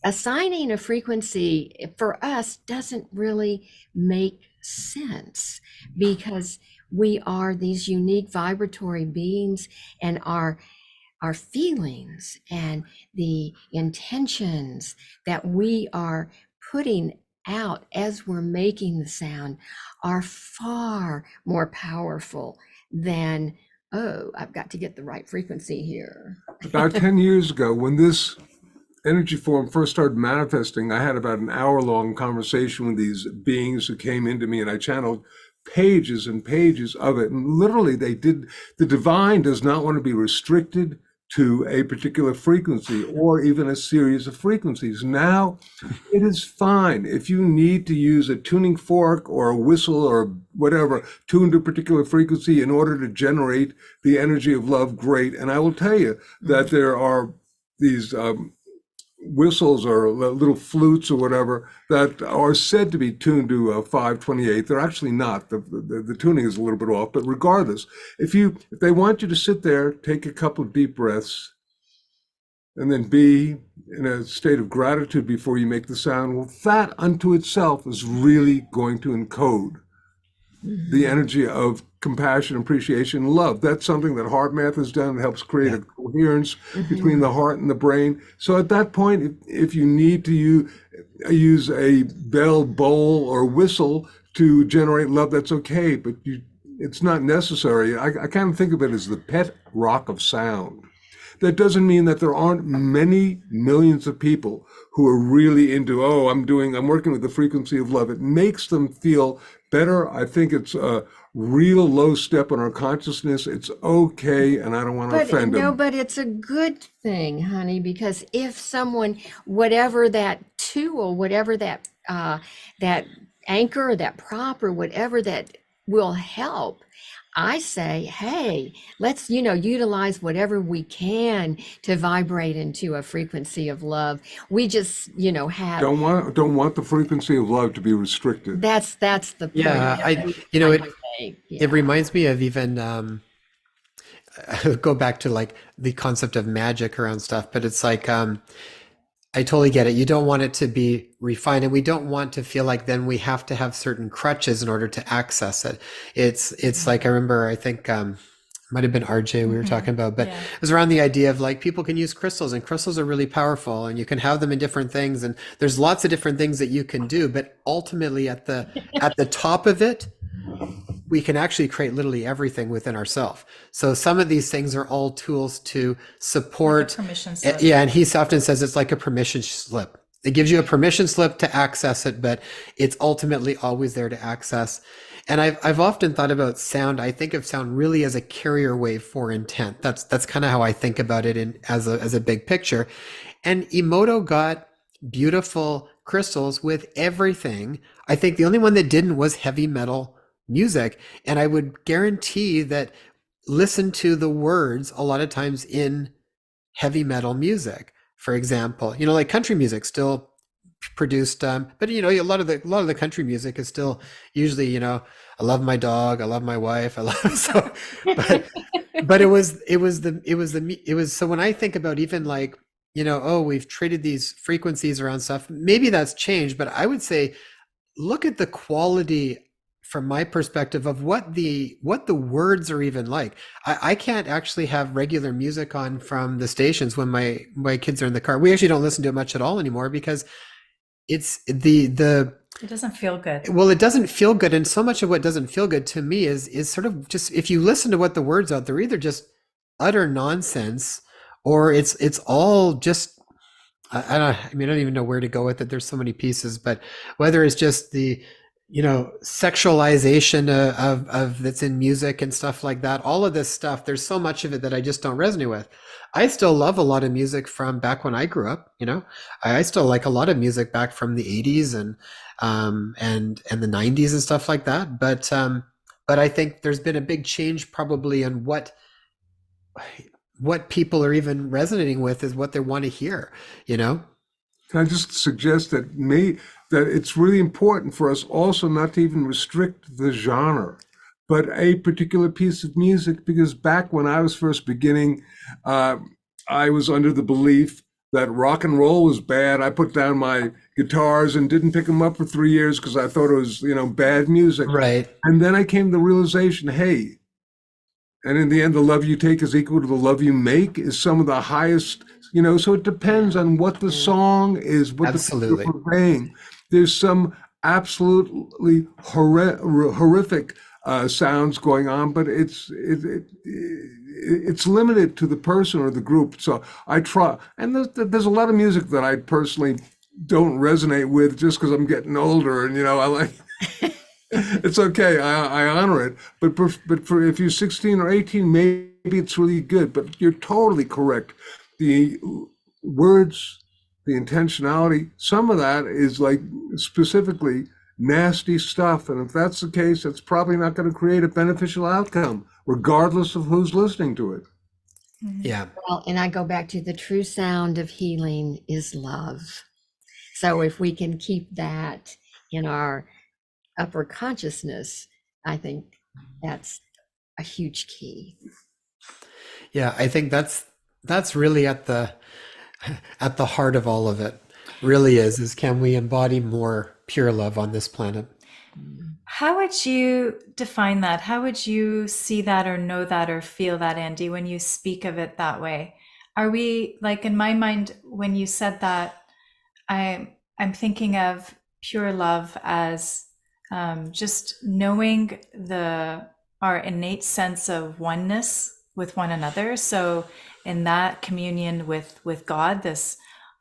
assigning a frequency for us doesn't really make sense, because we are these unique vibratory beings, and our feelings and the intentions that we are putting out as we're making the sound are far more powerful than, oh, I've got to get the right frequency here. About 10 years ago, when this energy form first started manifesting, I had about an hour-long conversation with these beings who came into me, and I channeled pages and pages of it. And literally the divine does not want to be restricted to a particular frequency or even a series of frequencies. Now, it is fine if you need to use a tuning fork or a whistle or whatever, tuned to a particular frequency in order to generate the energy of love, great. And I will tell you that there are these whistles or little flutes or whatever that are said to be tuned to 528. They're actually not. The tuning is a little bit off, but regardless, if they want you to sit there, take a couple of deep breaths and then be in a state of gratitude before you make the sound, well, that unto itself is really going to encode the Mhm. energy of compassion, appreciation, love. That's something that heart math has done. It helps create Yeah. a coherence between Mhm. the heart and the brain. So at that point, if you need to use a bell, bowl, or whistle to generate love, that's okay, but it's not necessary. I kind of think of it as the pet rock of sound. That doesn't mean that there aren't many millions of people who are really into, oh, I'm working with the frequency of love. It makes them feel better. I think it's a real low step in our consciousness. It's okay, and I don't want to But offend no, them. but it's a good thing, honey, because if someone, whatever that tool, whatever that anchor, or that prop, or whatever that will help, I say, hey, let's, utilize whatever we can to vibrate into a frequency of love. We just, have Don't want the frequency of love to be restricted. that's the point Yeah, that I, we you know, trying it to make. it Yeah. reminds me of even go back to like the concept of magic around stuff, but it's like I totally get it. You don't want it to be refined, and we don't want to feel like then we have to have certain crutches in order to access it. It's like I remember I think might have been RJ we were Hmm. talking about, but Yeah. it was around the idea of like people can use crystals, and crystals are really powerful, and you can have them in different things, and there's lots of different things that you can do, but ultimately at the top of it, we can actually create literally everything within ourselves. So some of these things are all tools to Like a support. permission slip. Yeah, and he often says it's like a permission slip. It gives you a permission slip to access it, but it's ultimately always there to access. And I've often thought about sound. I think of sound really as a carrier wave for intent. That's kind of how I think about it in as a big picture. And Emoto got beautiful crystals with everything. I think the only one that didn't was heavy metal music. And I would guarantee that listen to the words a lot of times in heavy metal music, for example. Like country music still produced, but a lot of the country music is still usually, I love my dog, I love my wife, I love so, but it was so when I think about even like, oh, we've traded these frequencies around stuff, maybe that's changed, but I would say look at the quality from my perspective of what the words are even like. I can't actually have regular music on from the stations when my kids are in the car. We actually don't listen to it much at all anymore because it's the It doesn't feel good. well, it doesn't feel good, and so much of what doesn't feel good to me is sort of just if you listen to what the words are, they're either just utter nonsense or it's all just I don't I mean I don't even know where to go with it. There's so many pieces, but whether it's just the sexualization of that's in music and stuff like that, all of this stuff, there's so much of it that I just don't resonate with. I still love a lot of music from back when I grew up, I still like a lot of music back from the 80s and the 90s and stuff like that, but I think there's been a big change probably in what people are even resonating with is what they want to hear, you know? Can I just suggest that it's really important for us also not to even restrict the genre, but a particular piece of music, because back when I was first beginning, uh, I was under the belief that rock and roll was bad. I put down my guitars and didn't pick them up for 3 years because I thought it was, bad music. Right. And then I came to the realization, hey, and in the end, the love you take is equal to the love you make is some of the highest, so it depends Yeah. on what the Yeah. song is, what the people Absolutely. are playing. There's some absolutely horrific sounds going on, but it's limited to the person or the group. So I try, and there's a lot of music that I personally don't resonate with just because I'm getting older, and I like. It's okay. I honor it. But for if you're 16 or 18, maybe it's really good. But you're totally correct. The words, the intentionality, some of that is like specifically nasty stuff. And if that's the case, it's probably not going to create a beneficial outcome, regardless of who's listening to it. Mhm. Yeah. Well, and I go back to the true sound of healing is love. So if we can keep that in our upper consciousness, I think that's a huge key. Yeah, I think that's really at the at the heart of all of it really is can we embody more pure love on this planet? How would you define that? How would you see that or know that or feel that, Andy, when you speak of it that way? Are we, like, in my mind, when you said that, I'm thinking of pure love as just knowing our innate sense of oneness with one another. So in that communion with God, this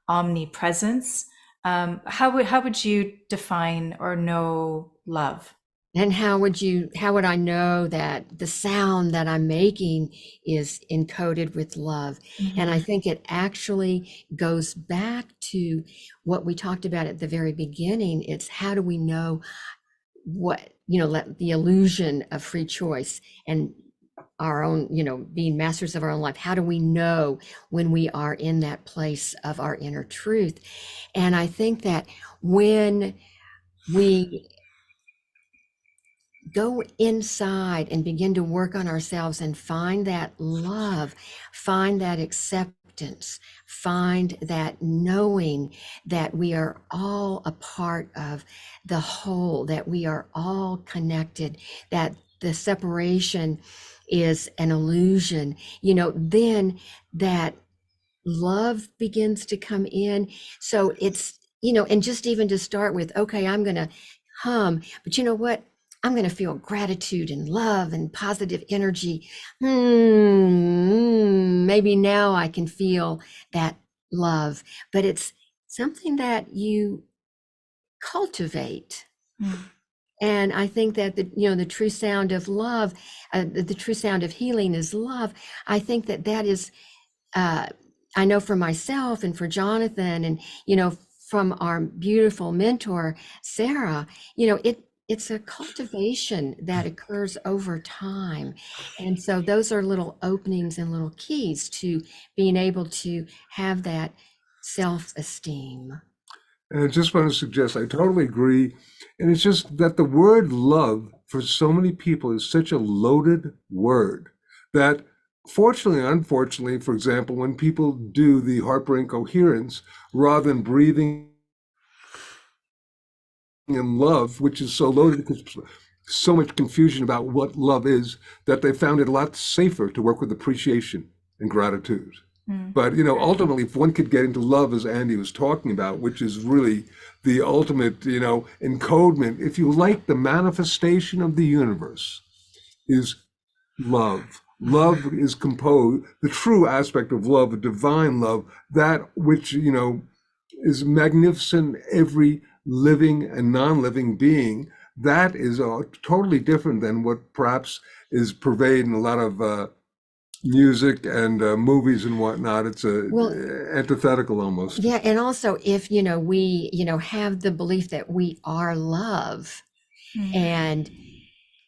omnipresence, how would you define or know love? And how would I know that the sound that I'm making is encoded with love? And I Mhm. think it actually goes back to what we talked about at the very beginning. It's how do we know what, the illusion of free choice and our own, being masters of our own life. How do we know when we are in that place of our inner truth? And I think that when we go inside and begin to work on ourselves and find that love, find that acceptance, find that knowing that we are all a part of the whole, that we are all connected, that the separation is an illusion, then that love begins to come in. So it's, and just even to start with, okay, I'm going to hum, but you know what? I'm going to feel gratitude and love and positive energy. Maybe now I can feel that love, but it's something that you cultivate. Mm. And I think that the true sound of love, the true sound of healing is love. I think that is uh, I know for myself and for Jonathan and, from our beautiful mentor, Sarah, it's a cultivation that occurs over time. And so those are little openings and little keys to being able to have that self-esteem. And I just want to suggest, I totally agree. And it's just that the word love for so many people is such a loaded word that, fortunately and unfortunately, for example, when people do the heart-brain coherence, rather than breathing in love, which is so loaded because so much confusion about what love is, that they found it a lot safer to work with appreciation and gratitude. Mm. But ultimately, if one could get into love, as Andy was talking about, which is really the ultimate, encodement, if you like, the manifestation of the universe is love. Love is composed, the true aspect of love, a divine love, that which, is magnificent, every living and non-living being. That is totally different than what perhaps is pervading a lot of music and movies and whatnot. It's Well, antithetical almost. yeah, and also if, we, have the belief that we are love Mm. and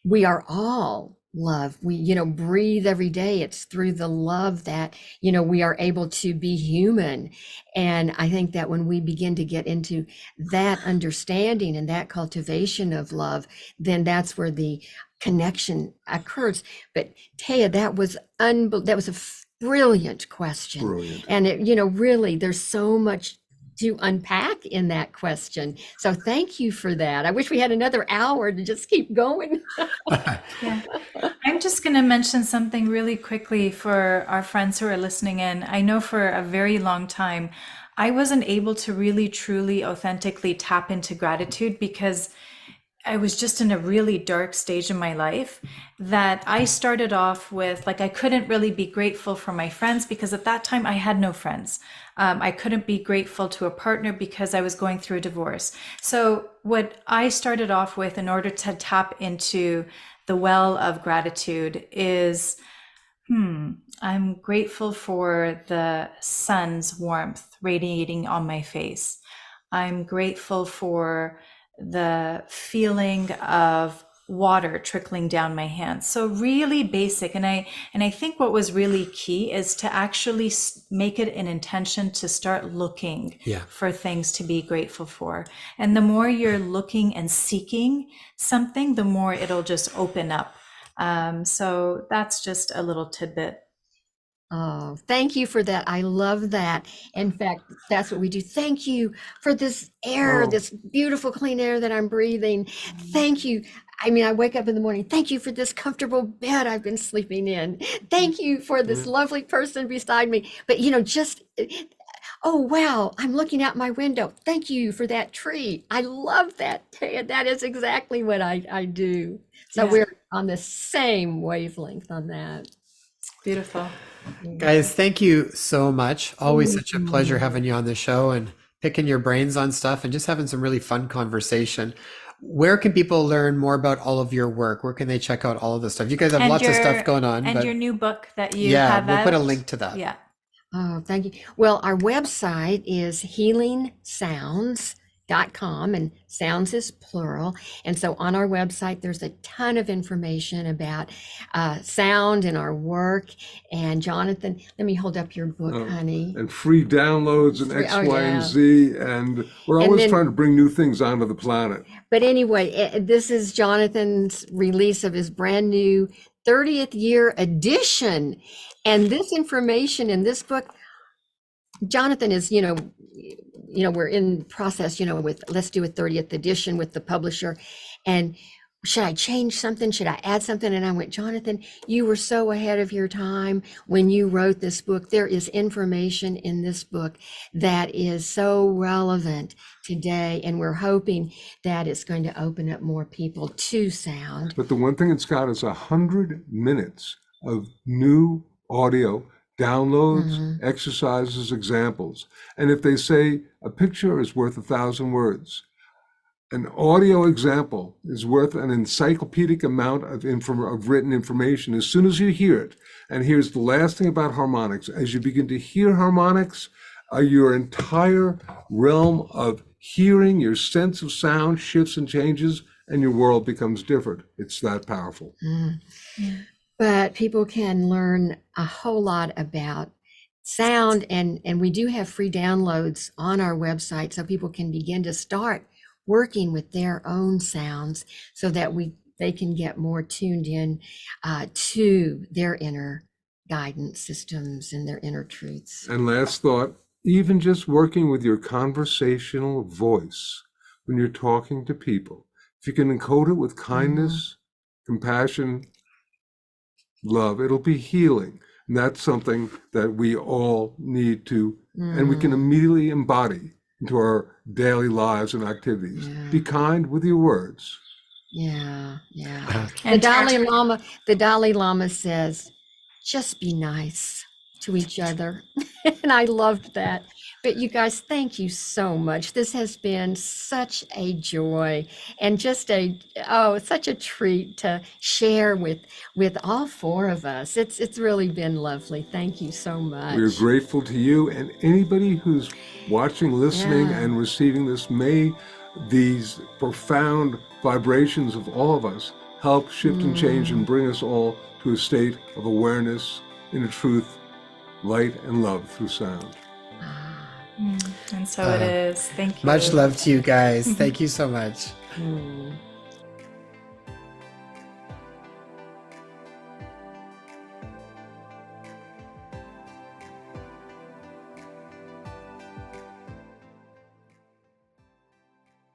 we are all love. We, breathe every day. It's through the love that, we are able to be human. And I think that when we begin to get into that understanding and that cultivation of love, then that's where the connection occurs. But Taya, that was a brilliant question. Brilliant. And it, really, there's so much to unpack in that question. So thank you for that. I wish we had another hour to just keep going. Yeah. I'm just going to mention something really quickly for our friends who are listening in. I know for a very long time, I wasn't able to really, truly, authentically tap into gratitude because I was just in a really dark stage in my life that I started off with, like, I couldn't really be grateful for my friends because at that time I had no friends. I couldn't be grateful to a partner because I was going through a divorce. So what I started off with in order to tap into the well of gratitude is, I'm grateful for the sun's warmth radiating on my face. I'm grateful for the feeling of water trickling down my hands. So really basic. And I think what was really key is to actually make it an intention to start looking Yeah. for things to be grateful for. And the more you're looking and seeking something, the more it'll just open up. So that's just a little tidbit. Oh, thank you for that. I love that. In fact, that's what we do. Thank you for this air, Oh, this beautiful clean air that I'm breathing. Thank you. I mean, I wake up in the morning. Thank you for this comfortable bed I've been sleeping in. Thank you for this mm, lovely person beside me. But, just, oh, wow, I'm looking out my window. Thank you for that tree. I love that. That is exactly what I do. So Yeah, we're on the same wavelength on that. beautiful. Guys, thank you so much. Always such a pleasure Mhm. having you on the show and picking your brains on stuff and just having some really fun conversation. Where can people learn more about all of your work? Where can they check out all of this stuff? You guys have And lots of stuff your going on, and your but new book that you yeah, have we'll put a out. link to that. Yeah. Oh, thank you. Well, our website is healingsounds.com, and sounds is plural. And so on our website, there's a ton of information about sound and our work. And Jonathan, let me hold up your book, oh, honey. and free downloads and X, Oh, Y, and yeah. Z. And we're And always then, trying to bring new things onto the planet. but anyway, this is Jonathan's release of his brand new 30th year edition. And this information in this book, Jonathan is, we're in process, with let's do a 30th edition with the publisher. And should I change something? Should I add something? And I went, Jonathan, you were so ahead of your time when you wrote this book. There is information in this book that is so relevant today. And we're hoping that it's going to open up more people to sound. But the one thing it's got is 100 minutes of new audio downloads, Mhm. exercises, examples. And if they say a picture is worth 1,000 words, an audio example is worth an encyclopedic amount of written information as soon as you hear it. And here's the last thing about harmonics. As you begin to hear harmonics, your entire realm of hearing, your sense of sound shifts and changes, and your world becomes different. It's that powerful. Mm. But people can learn a whole lot about sound, and we do have free downloads on our website so people can begin to start working with their own sounds so that they can get more tuned in to their inner guidance systems and their inner truths. And last thought, even just working with your conversational voice when you're talking to people, if you can encode it with kindness, compassion, love, it'll be healing. And that's something that we all need to, and we can immediately embody into our daily lives and activities. Yeah. Be kind with your words. Yeah, yeah. The And Dalai Lama says, just be nice to each other. And I loved that. But you guys, thank you so much. This has been such a joy and just such a treat to share with all four of us. It's really been lovely. Thank you so much. We are grateful to you and anybody who's watching, listening, Yeah. and receiving this. May these profound vibrations of all of us help shift and change and bring us all to a state of awareness, inner truth, light, and love through sound. and so it is. Thank you. Much love to you guys. Thank you so much. Mm.